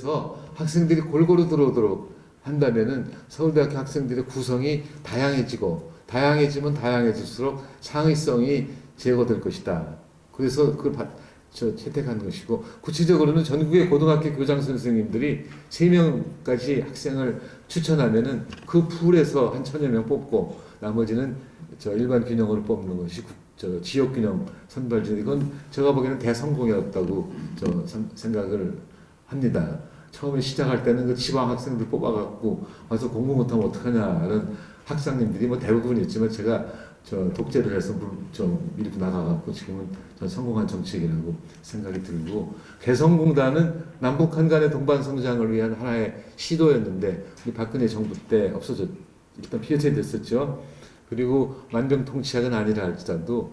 해서 학생들이 골고루 들어오도록 한다면은 서울대학교 학생들의 구성이 다양해지면 다양해질수록 창의성이 제고될 것이다. 그래서 채택한 것이고, 구체적으로는 전국의 고등학교 교장 선생님들이 3명까지 학생을 추천하면은 그 풀에서 한 1000여 명 뽑고 나머지는 일반 균형으로 뽑는 것이 지역 균형 선발제. 이건 제가 보기에는 대성공이었다고 생각을 합니다. 처음에 시작할 때는 그 지방 학생들 뽑아갖고 와서 공부 못하면 어떡하냐는 학장님들이 뭐 대부분이었지만, 제가 독재를 해서 밀고 나가갖고 지금은 성공한 정책이라고 생각이 들고, 개성공단은 남북한 간의 동반 성장을 위한 하나의 시도였는데 우리 박근혜 정부 때 일단 폐쇄됐었죠. 그리고 만병통치약은 아니라 할지라도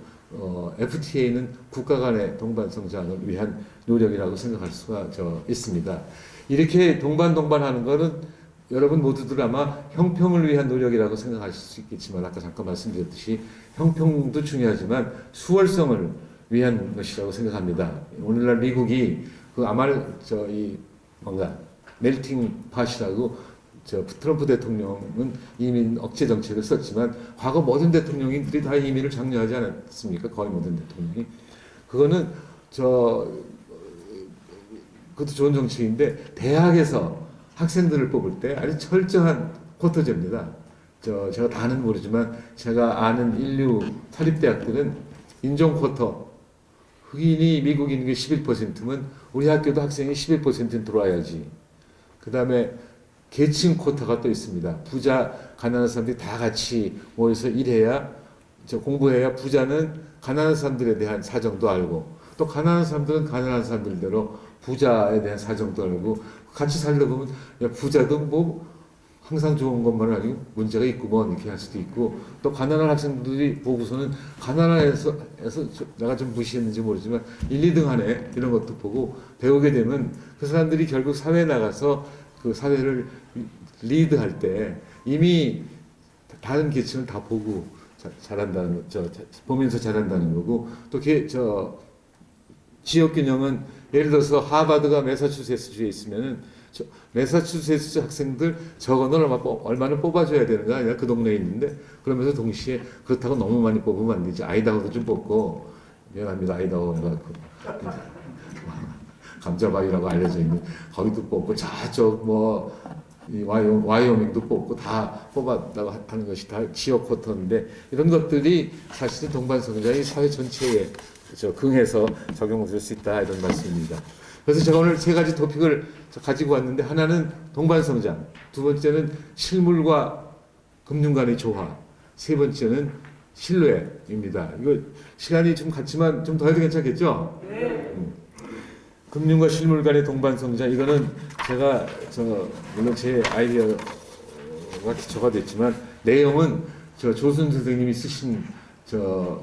FTA는 국가 간의 동반 성장을 위한 노력이라고 생각할 수가 있습니다. 이렇게 동반하는 것은 여러분 모두들 아마 형평을 위한 노력이라고 생각하실 수 있겠지만, 아까 잠깐 말씀드렸듯이 형평도 중요하지만 수월성을 위한 것이라고 생각합니다. 오늘날 미국이 멜팅 팟이라고 트럼프 대통령은 이민 억제 정책을 썼지만 과거 모든 대통령들이 다 이민을 장려하지 않았습니까? 거의 모든 대통령이. 그거는 그것도 좋은 정책인데, 대학에서 학생들을 뽑을 때 아주 철저한 쿼터제입니다. 제가 다는 모르지만 제가 아는 인류 사립대학들은 인종 쿼터, 흑인이 미국 인구의 11%면 우리 학교도 학생이 11%는 들어와야지. 그 다음에 계층 쿼터가 또 있습니다. 부자, 가난한 사람들이 다 같이 모여서 일해야, 공부해야 부자는 가난한 사람들에 대한 사정도 알고, 또 가난한 사람들은 가난한 사람들대로 부자에 대한 사정도 알고, 같이 살다 보면 야, 부자도 뭐 항상 좋은 것만 아니고 문제가 있고 뭐 이렇게 할 수도 있고, 또 가난한 학생들이 보고서는 가난해서 내가 좀 무시했는지 모르지만 1, 2등 하네 이런 것도 보고 배우게 되면, 그 사람들이 결국 사회에 나가서 그 사회를 리드할 때 이미 다른 계층을 다 보고 잘한다는 보면서 잘한다는 거고, 또 지역 균형은 예를 들어서 하버드가 매사추세츠주에 있으면은 매사추세츠 학생들 저거는 얼마나 뽑아줘야 되는 거 아니야? 그 동네에 있는데. 그러면서 동시에 그렇다고 너무 많이 뽑으면 안 되지. 아이다호도 좀 뽑고, 미안합니다. 아이다호가 감자바위라고 알려져 있는 거기도 뽑고, 저쪽 와이오밍도 뽑고 다 뽑았다고 하는 것이 다 지역 쿼터인데, 이런 것들이 사실은 동반성장이 사회 전체에 긍해서 적용될 수 있다, 이런 말씀입니다. 그래서 제가 오늘 3가지 토픽을 가지고 왔는데, 하나는 동반성장, 2번째는 실물과 금융 간의 조화, 3번째는 신뢰입니다. 이거 시간이 좀 같지만 좀 더 해도 괜찮겠죠? 네. 금융과 실물 간의 동반성장, 이거는 제가 물론 제 아이디어가 기초가 됐지만 내용은 조순 선생님이 쓰신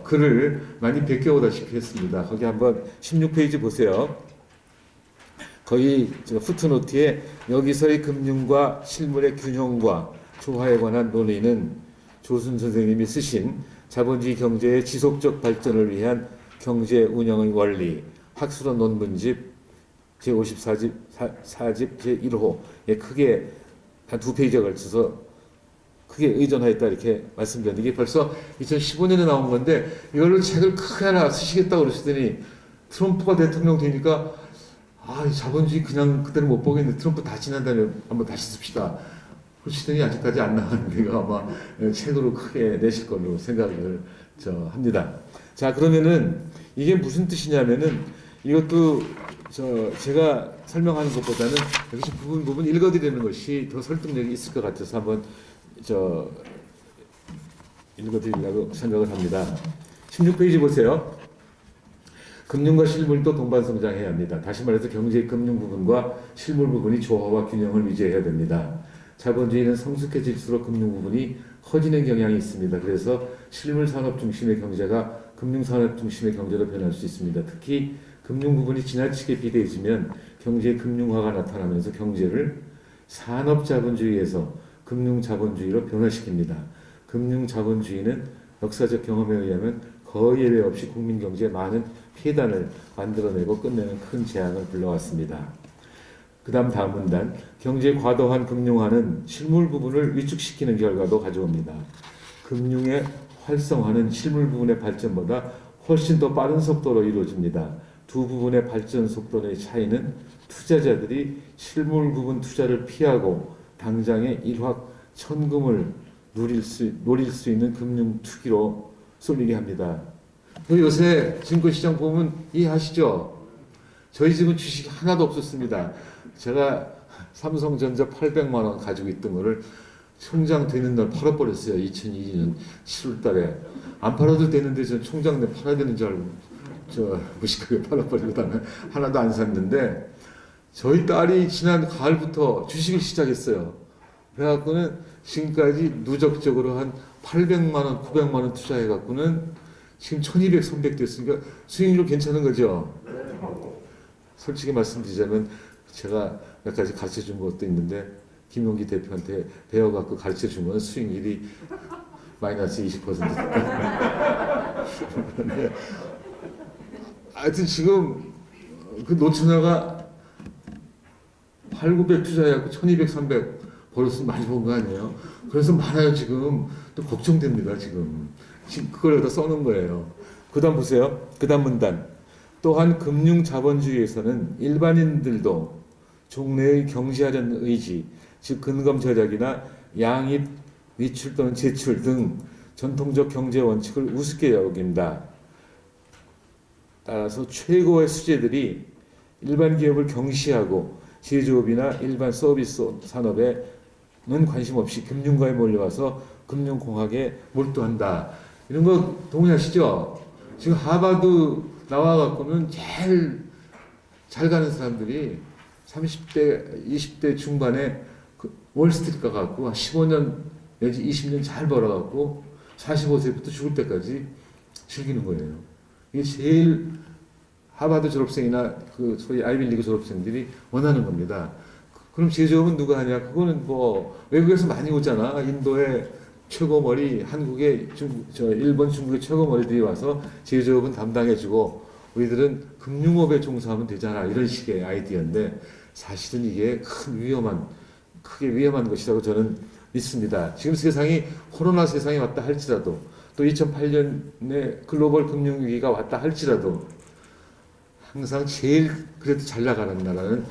글을 많이 베껴오다시피 했습니다. 거기 한번 16페이지 보세요. 거기 푸트노트에 여기서의 금융과 실물의 균형과 조화에 관한 논의는 조순 선생님이 쓰신 자본주의 경제의 지속적 발전을 위한 경제 운영의 원리, 학술원 논문집 제54집 4집 제1호에 크게 한 2페이지에 걸쳐서 크게 의존하였다 이렇게 말씀드렸는데, 이게 벌써 2015년에 나온 건데 이걸로 책을 크게 하나 쓰시겠다고 그러시더니, 트럼프가 대통령 되니까 이 자본주의 그냥 그대로 못 보겠는데 트럼프 다 지난 다음에 한번 다시 씁시다 그러시더니 아직까지 안 나왔는데 아마 책으로 크게 내실 걸로 생각을 합니다. 자, 그러면은 이게 무슨 뜻이냐면은, 이것도 제가 설명하는 것보다는 여기서 부분 읽어드리는 것이 더 설득력이 있을 것 같아서 한번 읽어드리려고 생각을 합니다. 16페이지 보세요. 금융과 실물도 동반성장해야 합니다. 다시 말해서 경제의 금융 부분과 실물 부분이 조화와 균형을 유지해야 됩니다. 자본주의는 성숙해질수록 금융 부분이 커지는 경향이 있습니다. 그래서 실물 산업 중심의 경제가 금융 산업 중심의 경제로 변할 수 있습니다. 특히 금융 부분이 지나치게 비대해지면 경제의 금융화가 나타나면서 경제를 산업 자본주의에서 금융 자본주의로 변화시킵니다. 금융 자본주의는 역사적 경험에 의하면 거의 예외 없이 국민 경제에 많은 폐단을 만들어내고 끝내는 큰 재앙을 불러왔습니다. 다음 문단. 경제 과도한 금융화는 실물 부분을 위축시키는 결과도 가져옵니다. 금융의 활성화는 실물 부분의 발전보다 훨씬 더 빠른 속도로 이루어집니다. 두 부분의 발전 속도의 차이는 투자자들이 실물 부분 투자를 피하고 당장의 일확천금을 노릴 수 있는 금융 투기로 쏠리게 합니다. 요새 증권시장 보면 이해하시죠? 저희 집은 주식이 하나도 없었습니다. 제가 삼성전자 800만 원 가지고 있던 거를 총장 되는 날 팔아버렸어요. 2022년 7월 달에. 안 팔아도 되는데 전 총장 내 팔아야 되는 줄 알고 무식하게 팔아버리고 다음에 하나도 안 샀는데 저희 딸이 지난 가을부터 주식을 시작했어요. 그래갖고는 지금까지 누적적으로 한 800만 원, 900만 원 투자해갖고는 지금 1200, 300 됐으니까 수익률 괜찮은 거죠. 솔직히 말씀드리자면 제가 몇 가지 가르쳐 준 것도 있는데 김용기 대표한테 배워갖고 가르쳐 주면 수익률이 마이너스 20%다. 하여튼 지금 그 노처녀가 8, 900 투자해갖고 1200, 300 벌었으면 많이 번 거 아니에요? 그래서 많아요 지금. 또 걱정됩니다 지금. 지금 그걸 여기다 써놓은 거예요. 그 다음 보세요. 그 다음 문단. 또한 금융자본주의에서는 일반인들도 종래의 경시하려는 의지, 즉 근검 절약이나 양입, 위출 또는 제출 등 전통적 경제 원칙을 우습게 여긴다. 따라서 최고의 수재들이 일반 기업을 경시하고 제조업이나 일반 서비스 산업에는 관심 없이 금융가에 몰려와서 금융공학에 몰두한다. 이런 거 동의하시죠? 지금 하버드 나와갖고는 제일 잘 가는 사람들이 30대, 20대 중반에 그 월스트리트 가갖고 15년 내지 20년 잘 벌어갖고 45세부터 죽을 때까지 즐기는 거예요. 이게 제일 하버드 졸업생이나 그 소위 아이비리그 졸업생들이 원하는 겁니다. 그럼 제조업은 누가 하냐? 그거는 뭐 외국에서 많이 오잖아. 인도의 최고머리, 한국의 일본, 중국의 최고머리들이 와서 제조업은 담당해주고 우리들은 금융업에 종사하면 되잖아. 이런 식의 아이디어인데 사실은 이게 크게 위험한 것이라고 저는 믿습니다. 지금 세상이 코로나 세상이 왔다 할지라도 또 2008년에 글로벌 금융위기가 왔다 할지라도 항상 제일 그래도 잘 나가는 나라는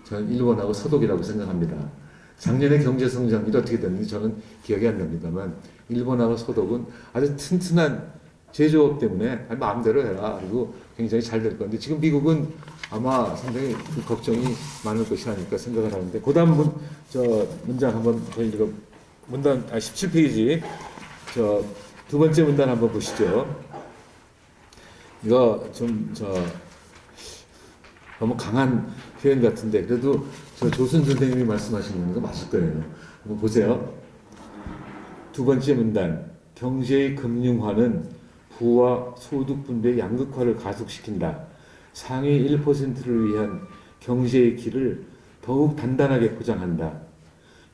저는 일본하고 서독이라고 생각합니다. 작년에 경제 성장률이 어떻게 됐는지 저는 기억이 안 납니다만 일본하고 서독은 아주 튼튼한 제조업 때문에 마음대로 해라. 그리고 굉장히 잘 될 건데 지금 미국은 아마 상당히 그 걱정이 많을 것이라니까 생각을 하는데 그 다음 문장 한번 더 읽어 문단 17페이지 두 번째 문단 한번 보시죠. 이거 너무 강한 표현 같은데 그래도 조순 선생님이 말씀하시는 거 맞을 거예요. 한번 보세요. 두 번째 문단. 경제의 금융화는 부와 소득 분배의 양극화를 가속시킨다. 상위 1%를 위한 경제의 길을 더욱 단단하게 포장한다.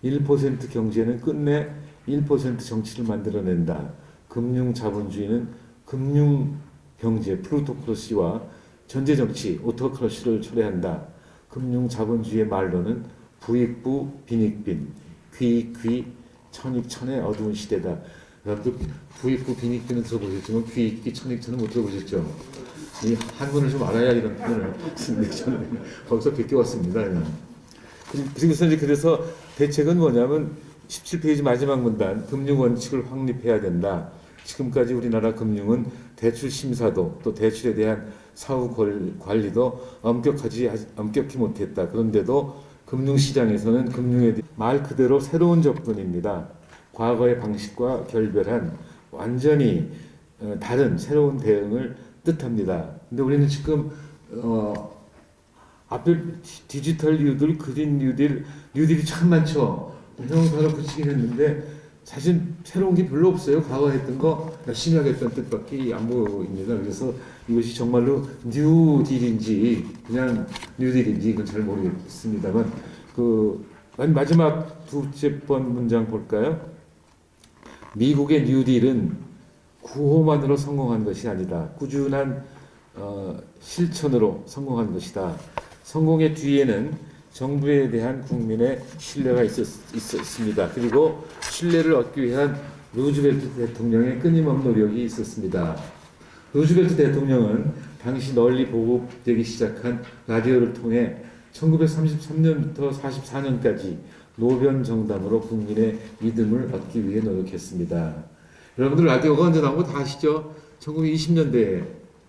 1% 경제는 끝내 1% 정치를 만들어낸다. 금융자본주의는 금융경제 플루토크러시와 전제정치 오토크러시를 초래한다. 금융자본주의의 말로는 부익부 빈익빈, 귀익귀 천익천의 어두운 시대다. 여러분들 부익부 빈익빈은 들어보셨지만 귀익귀 천익천은 못 들어보셨죠? 이 한문을 좀 알아야 이런 표현을 쓰는데 저는 거기서 베껴왔습니다. 그래서 대책은 뭐냐면 17페이지 마지막 문단 금융원칙을 확립해야 된다. 지금까지 우리나라 금융은 대출 심사도 또 대출에 대한 사후 관리도 엄격히 못했다. 그런데도 금융시장에서는 금융에 대해 말 그대로 새로운 접근입니다. 과거의 방식과 결별한 완전히 다른 새로운 대응을 뜻합니다. 근데 우리는 지금 앞에 디지털 뉴딜, 그린 뉴딜이 참 많죠. 형용사로 붙이긴 했는데 사실 새로운 게 별로 없어요. 과거 했던 거 열심히 하겠다는 뜻밖에 안 보입니다. 그래서 이것이 정말로 뉴딜인지 그냥 뉴딜인지 이건 잘 모르겠습니다만 마지막 두째 번 문장 볼까요? 미국의 뉴딜은 구호만으로 성공한 것이 아니다. 꾸준한 실천으로 성공한 것이다. 성공의 뒤에는 정부에 대한 국민의 신뢰가 있었습니다. 그리고 신뢰를 얻기 위한 루즈벨트 대통령의 끊임없는 노력이 있었습니다. 루즈벨트 대통령은 당시 널리 보급되기 시작한 라디오를 통해 1933년부터 44년까지 노변 정당으로 국민의 믿음을 얻기 위해 노력했습니다. 여러분들 라디오가 언제 나온 거 다 아시죠? 1920년대에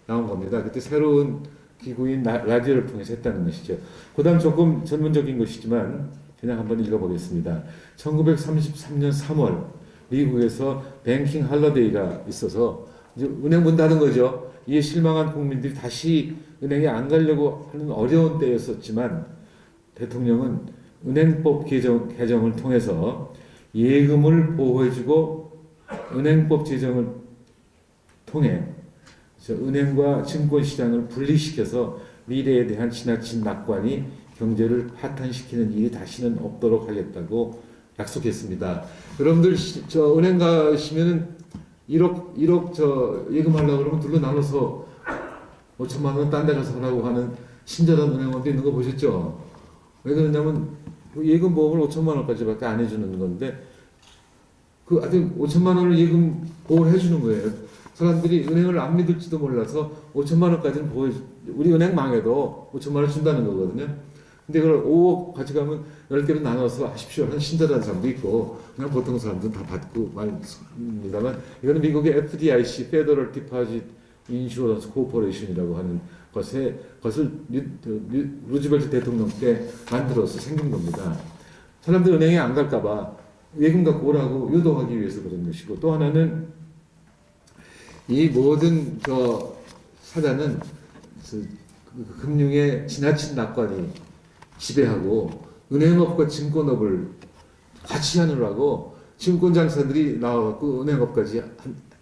나온 겁니다. 그때 새로운 기구인 라디오를 통해서 했다는 것이죠. 그 다음 조금 전문적인 것이지만 그냥 한번 읽어보겠습니다. 1933년 3월 미국에서 뱅킹 할러데이가 있어서 이제 은행 문 닫은 거죠. 이에 실망한 국민들이 다시 은행에 안 가려고 하는 어려운 때였었지만 대통령은 은행법 개정을 통해서 예금을 보호해주고 은행법 제정을 통해 은행과 증권시장을 분리시켜서 미래에 대한 지나친 낙관이 경제를 파탄시키는 일이 다시는 없도록 하겠다고 약속했습니다. 여러분들 저 은행 가시면은 1억 저 예금하려고 그러면 둘로 나눠서 5천만 원 딴 데 가서 하라고 하는 친절한 은행원도 있는 거 보셨죠? 왜 그러냐면 예금 보험을 5천만 원까지밖에 안 해주는 건데 그 아직 5천만 원을 예금 보호를 해주는 거예요. 사람들이 은행을 안 믿을지도 몰라서 5천만 원까지는 보호, 우리 은행 망해도 5천만 원 준다는 거거든요. 근데 그걸 5억 가져가면 10개로 나눠서 하십시오 하는 친절한 사람도 있고 그냥 보통 사람들은 다 받고 말입니다만 이거는 미국의 FDIC, Federal Deposit Insurance Corporation이라고 하는 것을 루즈벨트 대통령 때 만들어서 생긴 겁니다. 사람들 은행에 안 갈까봐 예금 갖고 오라고 유도하기 위해서 그런 것이고 또 하나는 이 모든 저 사단은 금융의 지나친 낙관이 지배하고 은행업과 증권업을 같이 하느라고 증권장사들이 나와갖고 은행업까지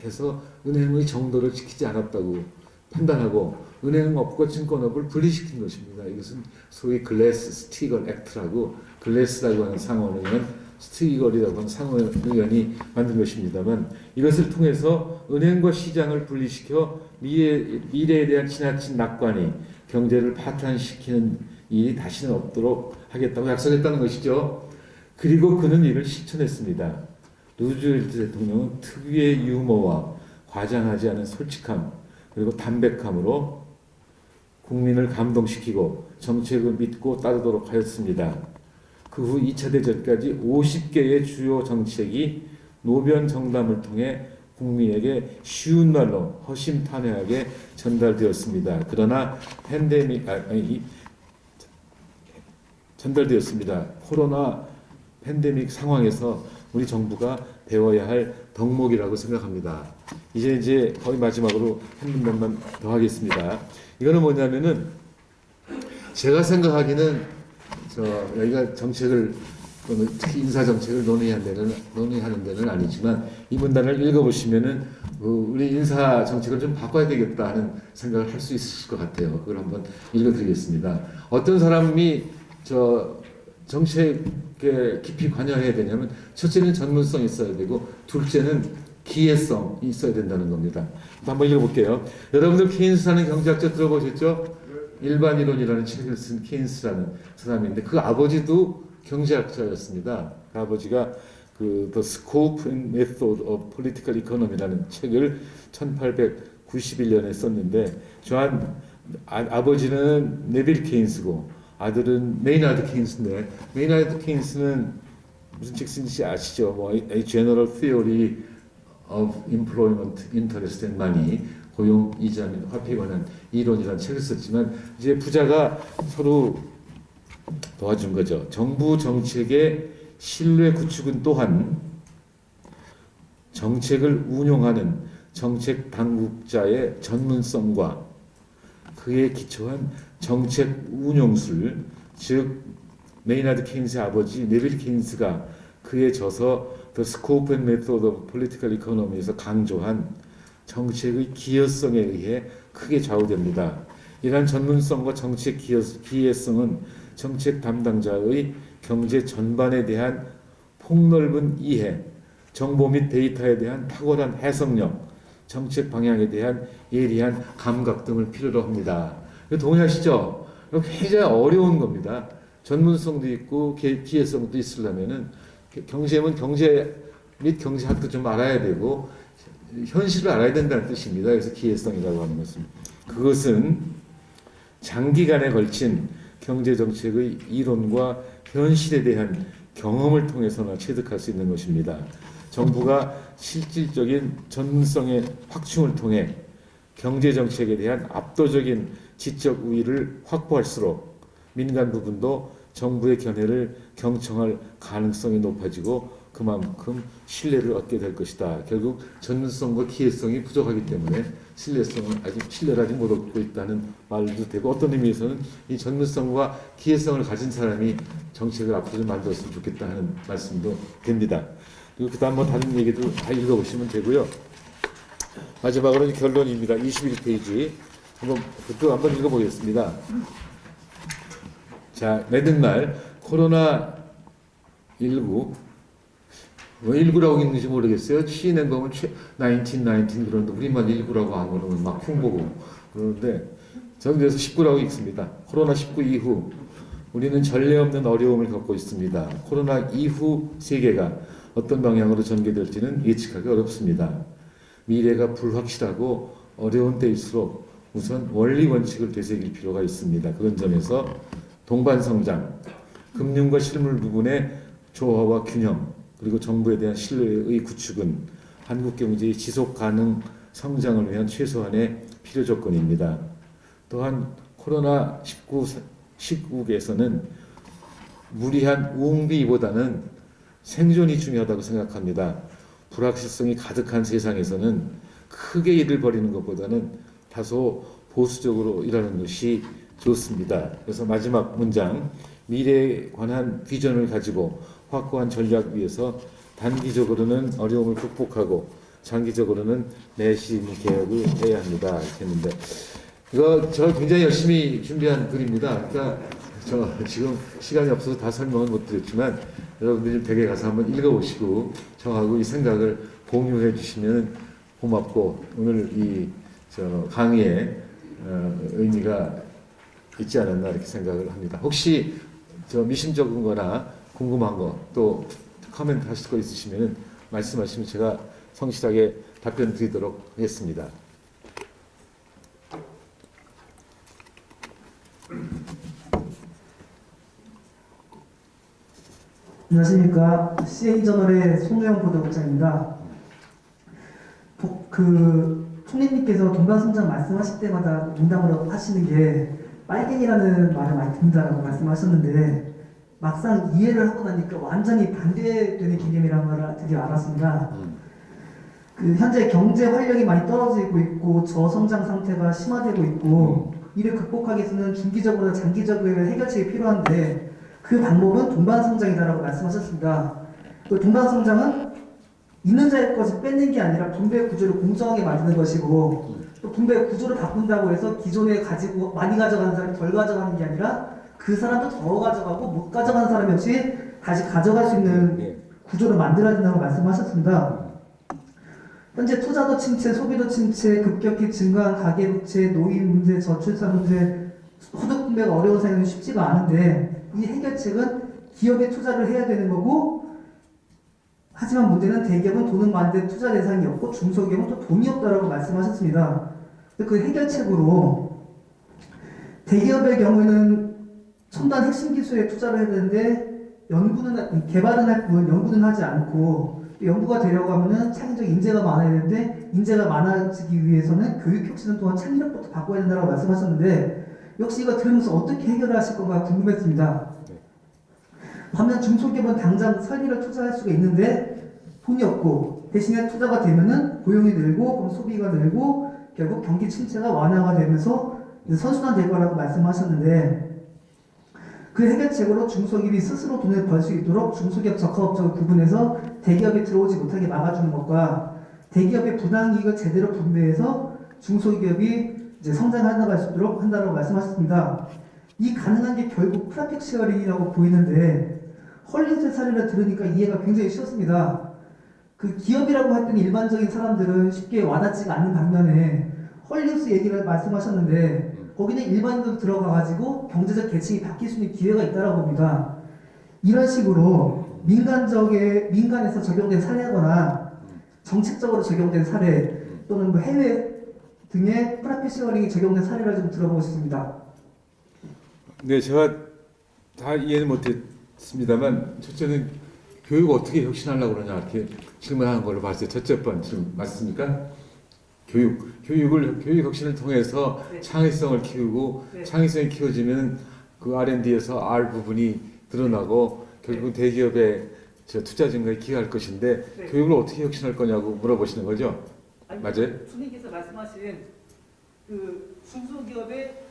해서 은행의 정도를 지키지 않았다고 판단하고 은행업과 증권업을 분리시킨 것입니다. 이것은 소위 글래스 스티걸 액트라고 글래스라고 하는 상원의원 스티걸이라고 하는 상원의원이 만든 것입니다만 이것을 통해서 은행과 시장을 분리시켜 미래에 대한 지나친 낙관이 경제를 파탄시키는 일이 다시는 없도록 하겠다고 약속했다는 것이죠. 그리고 그는 이를 실천했습니다. 루즈벨트 대통령은 특유의 유머와 과장하지 않은 솔직함 그리고 담백함으로 국민을 감동시키고 정책을 믿고 따르도록 하였습니다. 그 후 2차 대전까지 50개의 주요 정책이 노변 정담을 통해 국민에게 쉬운 말로 허심탄회하게 전달되었습니다. 그러나 전달되었습니다. 코로나 팬데믹 상황에서 우리 정부가 배워야 할 덕목이라고 생각합니다. 이제 거의 마지막으로 한 문단만 더 하겠습니다. 이거는 뭐냐면은 제가 생각하기는 여기가 정책을 특히 인사 정책을 논의하는 데는 아니지만 이 문단을 읽어보시면은 우리 인사 정책을 좀 바꿔야 되겠다 하는 생각을 할 수 있으실 것 같아요. 그걸 한번 읽어드리겠습니다. 어떤 사람이 정책에 깊이 관여해야 되냐면 첫째는 전문성이 있어야 되고 둘째는 기회성이 있어야 된다는 겁니다. 한번 읽어볼게요. 여러분들 케인스라는 경제학자 들어보셨죠? 일반이론이라는 책을 쓴 케인스라는 사람인데 그 아버지도 경제학자였습니다. 그 아버지가 The Scope and Method of Political Economy라는 책을 1891년에 썼는데 아버지는 네빌 케인스고 아들은 메이나드 케인스인데 메이나드 케인스는 무슨 책 쓴지 아시죠? A General Theory of Employment, Interest and Money 고용, 이자 및 화폐에 관한 이론이라는 책을 썼지만 이제 부자가 서로 도와준 거죠. 정부 정책의 신뢰 구축은 또한 정책을 운용하는 정책 당국자의 전문성과 그에 기초한 정책 운용술, 즉 메이나드 케인스의 아버지 네빌 케인스가 그의 저서 The Scope and Method of Political Economy에서 강조한 정책의 기여성에 의해 크게 좌우됩니다. 이러한 전문성과 정책 기여성은 정책 담당자의 경제 전반에 대한 폭넓은 이해, 정보 및 데이터에 대한 탁월한 해석력, 정책 방향에 대한 예리한 감각 등을 필요로 합니다. 동의하시죠? 굉장히 어려운 겁니다. 전문성도 있고 기회성도 있으려면은 경제면 경제 및 경제학도 좀 알아야 되고 현실을 알아야 된다는 뜻입니다. 그래서 기회성이라고 하는 것은 그것은 장기간에 걸친 경제 정책의 이론과 현실에 대한 경험을 통해서나 체득할 수 있는 것입니다. 정부가 실질적인 전문성의 확충을 통해 경제 정책에 대한 압도적인 지적 우위를 확보할수록 민간 부분도 정부의 견해를 경청할 가능성이 높아지고 그만큼 신뢰를 얻게 될 것이다. 결국 전문성과 기회성이 부족하기 때문에 신뢰를 아직 못 얻고 있다는 말도 되고 어떤 의미에서는 이 전문성과 기회성을 가진 사람이 정책을 앞으로 좀 만들었으면 좋겠다 하는 말씀도 됩니다. 그리고 그다음 뭐 다른 얘기도 다 읽어보시면 되고요. 마지막으로 결론입니다. 21페이지 그것도 한번 읽어보겠습니다. 자, 매듭날 코로나19 왜 19라고 읽는지 모르겠어요. 시인행 보면 19 그러는데 우리만 19라고 안 그러면 막 흉보고 그러는데 저는 그래서 19라고 읽습니다. 코로나19 이후 우리는 전례 없는 어려움을 겪고 있습니다. 코로나 이후 세계가 어떤 방향으로 전개될지는 예측하기 어렵습니다. 미래가 불확실하고 어려운 때일수록 우선 원리 원칙을 되새길 필요가 있습니다. 그런 점에서 동반성장, 금융과 실물 부분의 조화와 균형, 그리고 정부에 대한 신뢰의 구축은 한국 경제의 지속 가능 성장을 위한 최소한의 필요 조건입니다. 또한 코로나19 시국에서는 무리한 우웅비보다는 생존이 중요하다고 생각합니다. 불확실성이 가득한 세상에서는 크게 일을 벌이는 것보다는 다소 보수적으로 일하는 것이 좋습니다. 그래서 마지막 문장, 미래에 관한 비전을 가지고 확고한 전략 위에서 단기적으로는 어려움을 극복하고 장기적으로는 내실 있는 개혁을 해야 합니다. 이렇게 했는데 이거 저 굉장히 열심히 준비한 글입니다. 그러니까 저 지금 시간이 없어서 다 설명은 못 드렸지만 여러분들이 좀 댁에 가서 한번 읽어보시고 저하고 이 생각을 공유해 주시면 고맙고 오늘 이 저 강의에 의미가 있지 않았나 이렇게 생각을 합니다. 혹시 저 미심쩍은 거나 궁금한 거 또 코멘트 하실 거 있으시면 말씀하시면 제가 성실하게 답변 드리도록 하겠습니다. 안녕하십니까. CA저널의 송우영 보도국장입니다. 총리님께서 동반성장 말씀하실 때마다 농담으로 하시는 게 빨갱이라는 말을 많이 듣는다라고 말씀하셨는데 막상 이해를 하고 나니까 완전히 반대되는 개념이라는 걸 드디어 알았습니다. 현재 경제 활력이 많이 떨어지고 있고 저성장 상태가 심화되고 있고 이를 극복하기 위해서는 중기적으로나 장기적으로 해결책이 필요한데 그 방법은 동반성장이다라고 말씀하셨습니다. 그 동반성장은 있는 자의 것을 뺏는 게 아니라 분배 구조를 공정하게 만드는 것이고 또 분배 구조를 바꾼다고 해서 기존에 가지고 많이 가져가는 사람이 덜 가져가는 게 아니라 그 사람도 더 가져가고 못 가져가는 사람이 없이 다시 가져갈 수 있는 구조를 만들어야 된다고 말씀하셨습니다. 현재 투자도 침체, 소비도 침체, 급격히 증가한 가계부채, 노인 문제, 저출산 문제, 소득 분배가 어려운 상황이 쉽지가 않은데 이 해결책은 기업에 투자를 해야 되는 거고 하지만 문제는 대기업은 돈은 많은데 투자 대상이 없고 중소기업은 또 돈이 없다라고 말씀하셨습니다. 그 해결책으로 대기업의 경우에는 첨단 핵심 기술에 투자를 해야 되는데 개발은 할 뿐 연구는 하지 않고 연구가 되려고 하면은 창의적 인재가 많아야 되는데 인재가 많아지기 위해서는 교육 혁신 또한 창의력부터 바꿔야 된다고 말씀하셨는데 역시 이거 들으면서 어떻게 해결하실 건가 궁금했습니다. 반면 중소기업은 당장 설비를 투자할 수가 있는데 돈이 없고 대신에 투자가 되면은 고용이 늘고 그럼 소비가 늘고 결국 경기 침체가 완화가 되면서 선순환 될 거라고 말씀하셨는데 그 해결책으로 중소기업이 스스로 돈을 벌 수 있도록 중소기업 적합업종을 구분해서 대기업이 들어오지 못하게 막아주는 것과 대기업의 부당이익을 제대로 분배해서 중소기업이 이제 성장해 수 있도록 한다고 말씀하셨습니다. 이 가능한 게 결국 프라픽 쉐어링이라고 보이는데 헐리우드 사례를 들으니까 이해가 굉장히 쉬웠습니다. 그 기업이라고 할 때는 일반적인 사람들은 쉽게 와닿지가 않는 반면에 헐리우드 얘기를 말씀하셨는데 거기는 일반인도 들어가가지고 경제적 계층이 바뀔 수 있는 기회가 있다라고 봅니다. 이런 식으로 민간에서 적용된 사례거나 정책적으로 적용된 사례 또는 뭐 해외 등의 프라핏 쉐어링이 적용된 사례를 좀 들어보고 싶습니다. 네, 제가 다 이해는 못했습니다만 첫째는 교육 어떻게 혁신하려고 그러냐 이렇게 질문하는 걸로 봤어요. 첫째 번 질문 맞습니까? 교육 혁신을 통해서 네. 창의성을 키우고 네. 창의성이 키워지면 그 R&D에서 R 부분이 드러나고 결국 대기업의 투자 증가에 기여할 것인데 네. 교육을 어떻게 혁신할 거냐고 물어보시는 거죠? 아니, 맞아요? 총리께서 말씀하신 그 중소기업의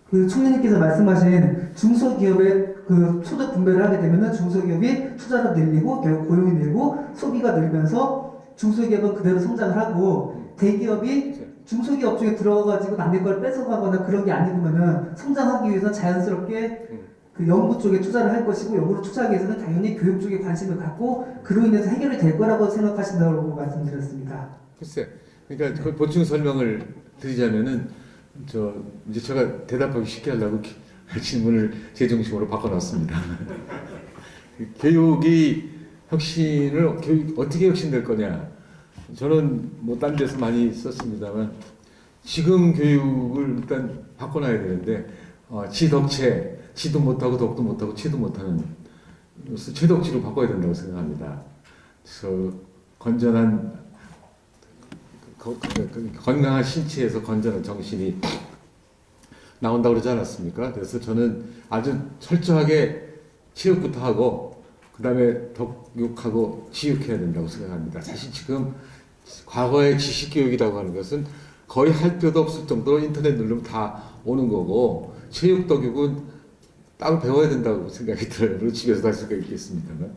그 총리님께서 말씀하신 중소기업의 그 소득 분배를 하게 되면은 중소기업이 투자가 늘리고 결국 고용이 늘고 소비가 늘면서 중소기업은 그대로 성장을 하고 대기업이 중소기업 중에 들어가가지고 남의 걸 뺏어가거나 그런 게 아니면은 성장하기 위해서 자연스럽게 그 연구 쪽에 투자를 할 것이고 연구를 투자하기 위해서는 당연히 교육 쪽에 관심을 갖고 그로 인해서 해결이 될 거라고 생각하신다고 말씀드렸습니다. 글쎄, 그러니까 그 보충 설명을 드리자면은 이제 제가 대답하기 쉽게 하려고 질문을 제 중심으로 바꿔놨습니다. 교육 어떻게 혁신될 거냐? 저는 뭐 딴 데서 많이 썼습니다만 지금 교육을 일단 바꿔놔야 되는데 지덕체, 지도 못하고 덕도 못하고 치도 못하는 최덕지로 바꿔야 된다고 생각합니다. 그래서 건강한 신체에서 건전한 정신이 나온다고 그러지 않았습니까? 그래서 저는 아주 철저하게 체육부터 하고 그 다음에 덕육하고 지육해야 된다고 생각합니다. 사실 지금 과거의 지식교육이라고 하는 것은 거의 할 필요도 없을 정도로 인터넷 누르면 다 오는 거고 체육 덕육은 따로 배워야 된다고 생각이 들어요. 물론 집에서도 할 수가 있겠습니다만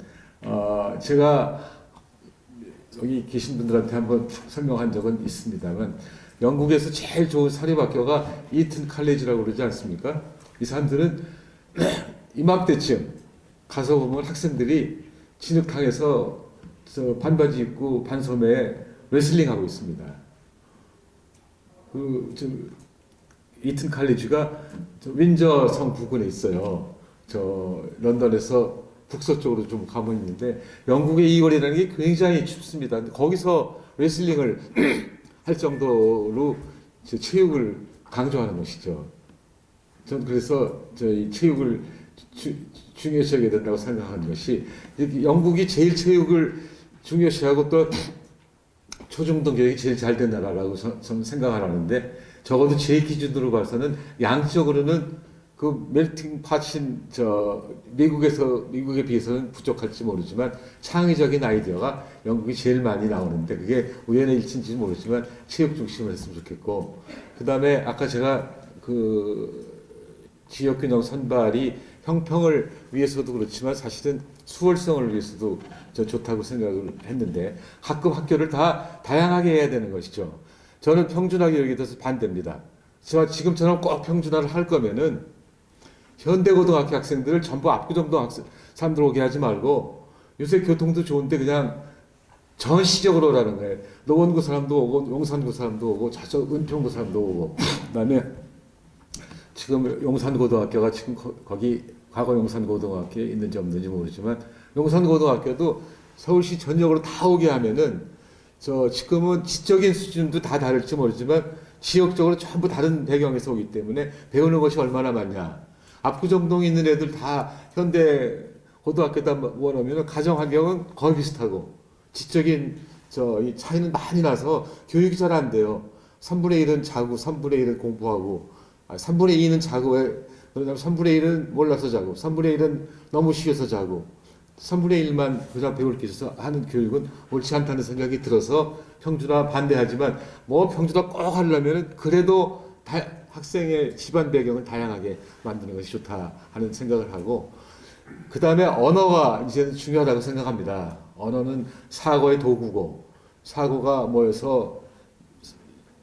제가 여기 계신 분들한테 한번 설명한 적은 있습니다만 영국에서 제일 좋은 사립학교가 이튼 칼리지라고 그러지 않습니까? 이 사람들은 이맘때쯤 가서 보면 학생들이 진흙탕에서 반바지 입고 반소매에 레슬링 하고 있습니다. 이튼 칼리지가 윈저 성 부근에 있어요. 런던에서 북서쪽으로 좀 가면 있는데 영국의 이 거리라는 게 굉장히 춥습니다. 거기서 레슬링을 할 정도로 체육을 강조하는 것이죠. 전 그래서 저희 체육을 중요시하게 된다고 생각하는 것이 영국이 제일 체육을 중요시하고 또 초중등 교육이 제일 잘 된 나라라고 저는 생각을 하는데 적어도 제 기준으로 봐서는 양적으로는 그 멜팅 팟인 미국에 비해서는 부족할지 모르지만 창의적인 아이디어가 영국이 제일 많이 나오는데 그게 우연의 일치인지는 모르지만 체육 중심으로 했으면 좋겠고 그 다음에 아까 제가 그 지역균형 선발이 형평을 위해서도 그렇지만 사실은 수월성을 위해서도 좋다고 생각을 했는데 가끔 학교를 다 다양하게 해야 되는 것이죠. 저는 평준화 교육에 대해서 반대입니다. 지금처럼 꼭 평준화를 할 거면은 현대고등학교 학생들을 전부 압구정동 사람들 오게 하지 말고 요새 교통도 좋은데 그냥 전시적으로 오라는 거예요. 노원구 사람도 오고 용산구 사람도 오고 저쪽 은평구 사람도 오고 그다음에 지금 용산고등학교가 지금 거기 과거 용산고등학교에 있는지 없는지 모르지만 용산고등학교도 서울시 전역으로 다 오게 하면은 지금은 지적인 수준도 다 다를지 모르지만 지역적으로 전부 다른 배경에서 오기 때문에 배우는 것이 얼마나 많냐. 압구정동에 있는 애들 다 현대 고등학교다 원하면 가정 환경은 거의 비슷하고 지적인 이 차이는 많이 나서 교육이 잘 안 돼요. 3분의 1은 자고 3분의 1은 공부하고 3분의 2는 자고 그러면 3분의 1은 몰라서 자고 3분의 1은 너무 쉬어서 자고 3분의 1만 그냥 배울 게 있어서 하는 교육은 옳지 않다는 생각이 들어서 평준화 반대하지만 뭐 평준화 꼭 하려면 그래도 학생의 집안 배경을 다양하게 만드는 것이 좋다 하는 생각을 하고 그 다음에 언어가 이제 중요하다고 생각합니다. 언어는 사고의 도구고 사고가 모여서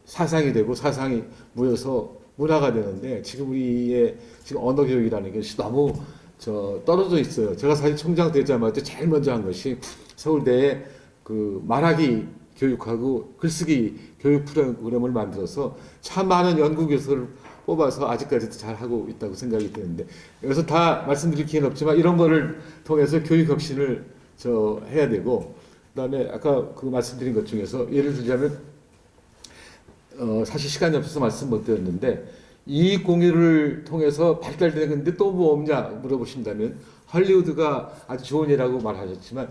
사상이 되고 사상이 모여서 문화가 되는데 지금 우리의 지금 언어 교육이라는 것이 너무 떨어져 있어요. 제가 사실 총장 되자마자 제일 먼저 한 것이 서울대에 그 말하기 교육하고 글쓰기 교육 프로그램을 만들어서 참 많은 연구 교수를 뽑아서 아직까지도 잘 하고 있다고 생각이 드는데 여기서 다 말씀드릴 기회는 없지만 이런 거를 통해서 교육 혁신을 해야 되고 그다음에 아까 그 말씀드린 것 중에서 예를 들자면 사실 시간이 없어서 말씀 못 드렸는데 이익 공유를 통해서 발달되는데 또 뭐 없냐 물어보신다면 할리우드가 아주 좋은 예라고 말하셨지만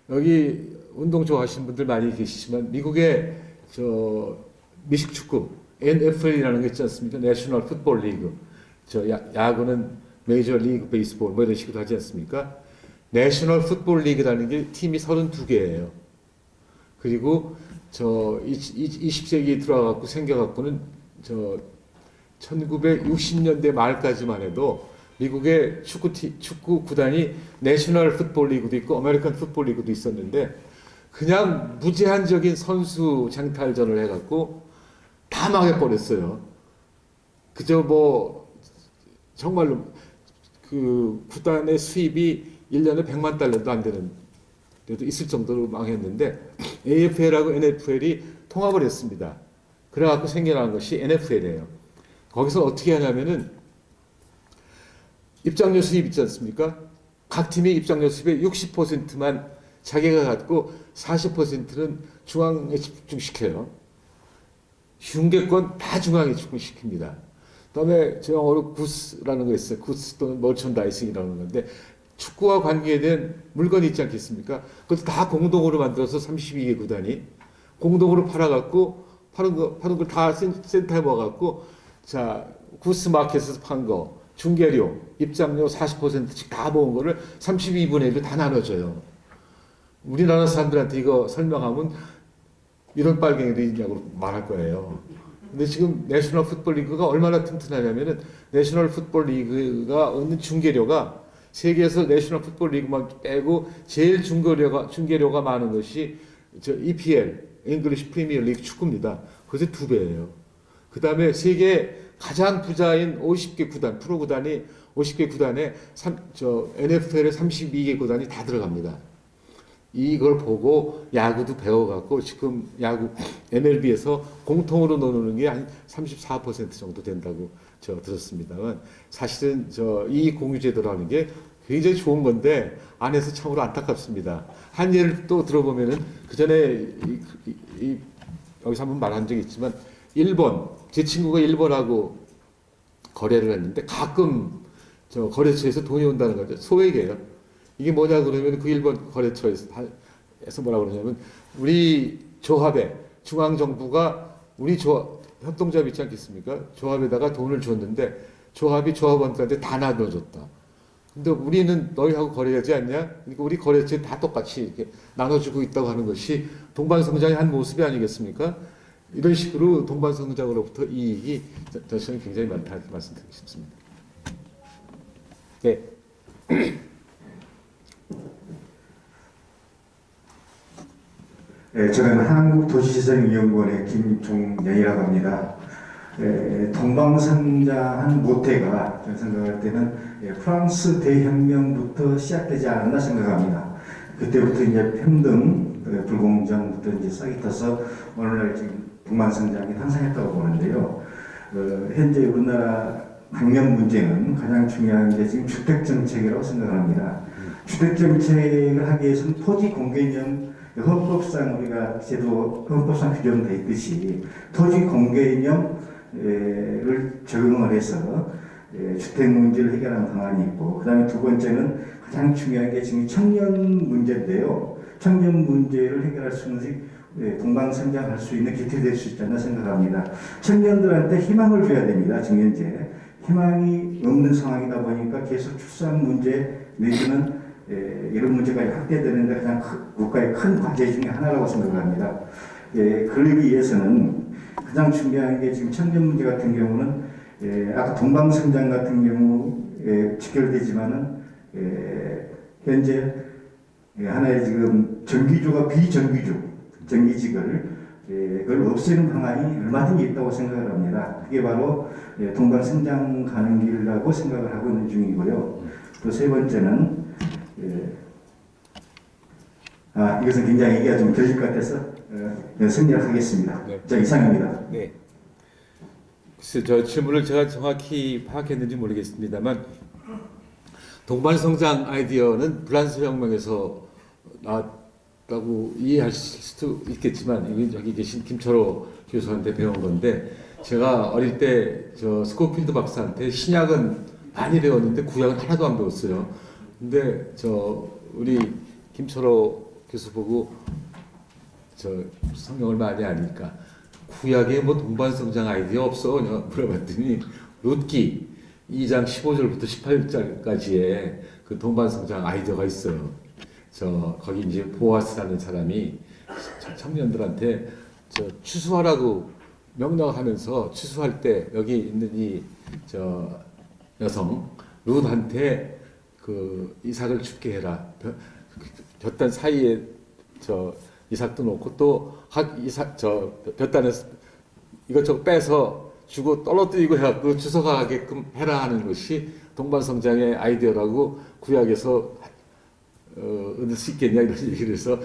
여기 운동 좋아하시는 분들 많이 계시지만 미국의 미식축구 NFL이라는 게 있지 않습니까? 내셔널 풋볼 리그. 야구는 메이저 리그 베이스볼 뭐 이런 식으로 하지 않습니까? 내셔널 풋볼 리그라는 게 팀이 32개예요. 그리고 20세기에 들어와갖고 생겨갖고는 1960년대 말까지만 해도 미국의 축구 구단이 내셔널 풋볼 리그도 있고 아메리칸 풋볼 리그도 있었는데 그냥 무제한적인 선수 장탈전을 해갖고 다 망해버렸어요. 그저 뭐 정말로 그 구단의 수입이 1년에 100만 달러도 안 되는 데도 있을 정도로 망했는데 AFL하고 NFL이 통합을 했습니다. 그래갖고 생겨난 것이 NFL이에요. 거기서 어떻게 하냐면은 입장료 수입 있지 않습니까? 각 팀의 입장료 수입의 60%만 자기가 갖고 40%는 중앙에 집중시켜요. 흉계권 다 중앙에 집중시킵니다. 그다음에 영어로 구스라는 거 있어요. 구스 또는 머천다이싱이라는 건데 축구와 관계된 물건이 있지 않겠습니까? 그것도 다 공동으로 만들어서 32개 구단이 공동으로 팔아갖고 파는 걸 다 센터에 모아갖고 자 구스 마켓에서 판 거 중개료 입장료 40%씩 다 모은 거를 32분의 1로 다 나눠줘요. 우리나라 사람들한테 이거 설명하면 이런 빨갱이도 있냐고 말할 거예요. 근데 지금 내셔널 풋볼 리그가 얼마나 튼튼하냐면은 내셔널 풋볼 리그가 얻는 중계료가 세계에서 내셔널 풋볼 리그만 빼고 제일 중계료가 많은 것이 EPL, English Premier League 축구입니다. 그것의 2배예요. 그 다음에 세계 가장 부자인 50개 구단, 프로 구단이 50개 구단에 NFL의 32개 구단이 다 들어갑니다. 이걸 보고 야구도 배워갖고 지금 야구 MLB에서 공통으로 노는 게 한 34% 정도 된다고 들었습니다만 사실은 이 공유제도라는 게 굉장히 좋은 건데 안에서 참으로 안타깝습니다. 한 예를 또 들어보면은 그 전에 여기서 한번 말한 적이 있지만 일본 제 친구가 일본하고 거래를 했는데 가끔 거래처에서 돈이 온다는 거죠. 소액이에요. 이게 뭐냐 그러면 그 일본 거래처에서 뭐라 그러냐면 우리 조합에 중앙정부가 우리 협동조합 있지 않겠습니까? 조합에다가 돈을 줬는데 조합이 조합원들한테 다 나눠줬다. 근데 우리는 너희하고 거래하지 않냐? 그러니까 우리 거래처에 다 똑같이 이렇게 나눠주고 있다고 하는 것이 동반성장의 한 모습이 아니겠습니까? 이런 식으로 동반성장으로부터 이익이 저는 굉장히 많다 말씀드리고 싶습니다. 네. 네, 저는 한국도시재생위원회 김종영이라고 합니다. 동방성장한 모태가 저는 생각할 때는 프랑스 대혁명부터 시작되지 않았나 생각합니다. 그때부터 이제 평등, 불공정부터 이제 싹이 터서 오늘날 지금 동방성장이 탄생했다고 보는데요. 현재 우리나라 국면 문제는 가장 중요한 게 지금 주택정책이라고 생각합니다. 주택정책을 하기 위해서는 토지 공개념 헌법상 우리가 헌법상 규정되어 있듯이 토지 공개념을 적용을 해서 주택 문제를 해결하는 방안이 있고, 그 다음에 두 번째는 가장 중요한 게 지금 청년 문제인데요. 청년 문제를 해결할 수 있는 동방성장할 수 있는 기틀이 될 수 있다고 생각합니다. 청년들한테 희망을 줘야 됩니다. 지금 현재 희망이 없는 상황이다 보니까 계속 출산 문제 내지는 이런 문제가 확대되는데 가장 국가의 큰 과제 중에 하나라고 생각합니다. 그러기 위해서는 가장 중요한 게 지금 청년 문제 같은 경우는 아까 동방성장 같은 경우 직결되지만은 현재 하나의 지금 정기조가 정기직을 그걸 없애는 방안이 얼마든지 있다고 생각을 합니다. 그게 바로 동방성장 가는 길이라고 생각을 하고 있는 중이고요. 또 세 번째는 이것은 굉장히 얘기가 좀 길어질 것 같아서 생략하겠습니다. 네. 자, 이상입니다. 네. 글쎄, 저 질문을 제가 정확히 파악했는지 모르겠습니다만 동반성장 아이디어는 프랑스 혁명에서 나왔다고 이해할 수도 있겠지만 이게 여기 계신 김철호 교수한테 배운 건데 제가 어릴 때 저 스코필드 박사한테 신약은 많이 배웠는데 구약은 하나도 안 배웠어요. 근데 저 우리 김철호 교수 보고 저 성경을 많이 아니까 구약에 뭐 동반성장 아이디어 없어? 물어봤더니 룻기 2장 15절부터 18절까지의 그 동반성장 아이디어가 있어요. 저 거기 이제 보아스라는 사람이 청년들한테 저 추수하라고 명령하면서 추수할 때 여기 있는 이 저 여성 룻한테 그 이삭을 죽게 해라. 볕단 사이에 저 이삭도 놓고 또 이삭 저 볕단에 이것저것 빼서 주고 떨어뜨리고 해갖고 주워가게끔 해라 하는 것이 동반성장의 아이디어라고 구약에서 얻을 수 있겠냐 이런 얘기를 해서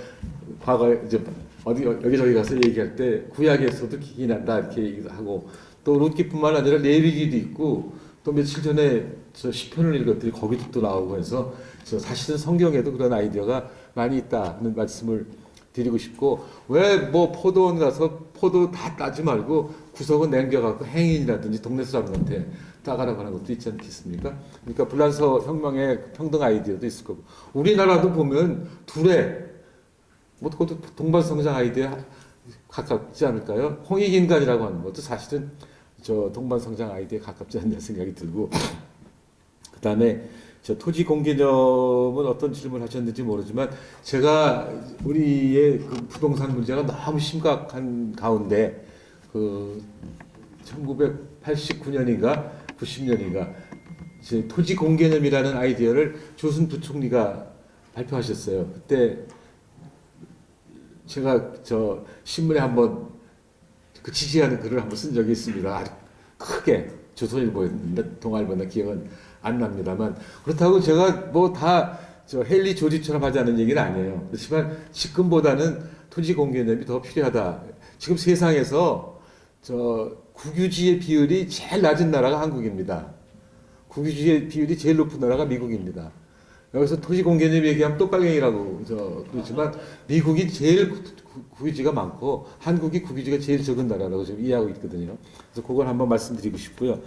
과거에 이제 어디 여기저기 가서 얘기할 때 구약에서도 기이 난다 이렇게 얘기도 하고 또 룻기뿐만 아니라 레위기도 있고 또 며칠 전에 저 시편을 읽었더니 거기도 또 나오고 해서 저 사실은 성경에도 그런 아이디어가 많이 있다는 말씀을 드리고 싶고 왜 뭐 포도원 가서 포도 다 따지 말고 구석은 남겨갖고 행인이라든지 동네 사람들한테 따가라고 하는 것도 있지 않겠습니까? 그러니까 불란서 혁명의 평등 아이디어도 있을 거고 우리나라도 보면 둘의 뭐 그것도 동반성장 아이디어에 가깝지 않을까요? 홍익인간이라고 하는 것도 사실은 저 동반성장 아이디어에 가깝지 않냐 생각이 들고 그 다음에 저 토지 공개념은 어떤 질문을 하셨는지 모르지만 제가 우리의 그 부동산 문제가 너무 심각한 가운데 그 1989년인가 90년인가 이제 토지 공개념이라는 아이디어를 조순 부총리가 발표하셨어요. 그때 제가 저 신문에 한번 그 지지하는 글을 한번 쓴 적이 있습니다. 아주 크게 조선일보였는데 동아일보나 기억은 안 납니다만 그렇다고 제가 뭐 다 저 헨리 조지처럼 하자는 얘기는 아니에요. 그렇지만 지금보다는 토지 공개념이 더 필요하다. 지금 세상에서 저 국유지의 비율이 제일 낮은 나라가 한국입니다. 국유지의 비율이 제일 높은 나라가 미국입니다. 여기서 토지 공개념 얘기하면 똑갈갱이라고 그러지만 미국이 제일 국유지가 많고 한국이 국유지가 제일 적은 나라라고 지금 이해하고 있거든요. 그래서 그걸 한번 말씀드리고 싶고요.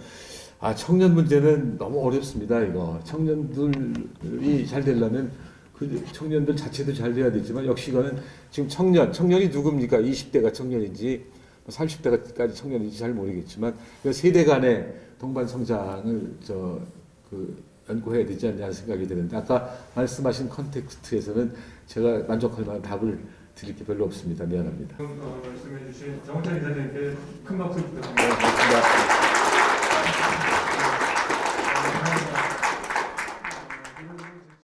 아, 청년 문제는 너무 어렵습니다. 이거 청년들이 잘 되려면 그 청년들 자체도 잘 돼야 되지만 역시 이거는 지금 청년이 누굽니까? 20대가 청년인지 30대까지 청년인지 잘 모르겠지만 세대 간의 동반 성장을 연구해야 되지 않냐 생각이 드는데 아까 말씀하신 컨텍스트에서는 제가 만족할 만한 답을 드릴 게 별로 없습니다. 미안합니다. 말씀해 주신 정원찬 이사님께 큰 박수 부탁드립니다. 고맙습니다.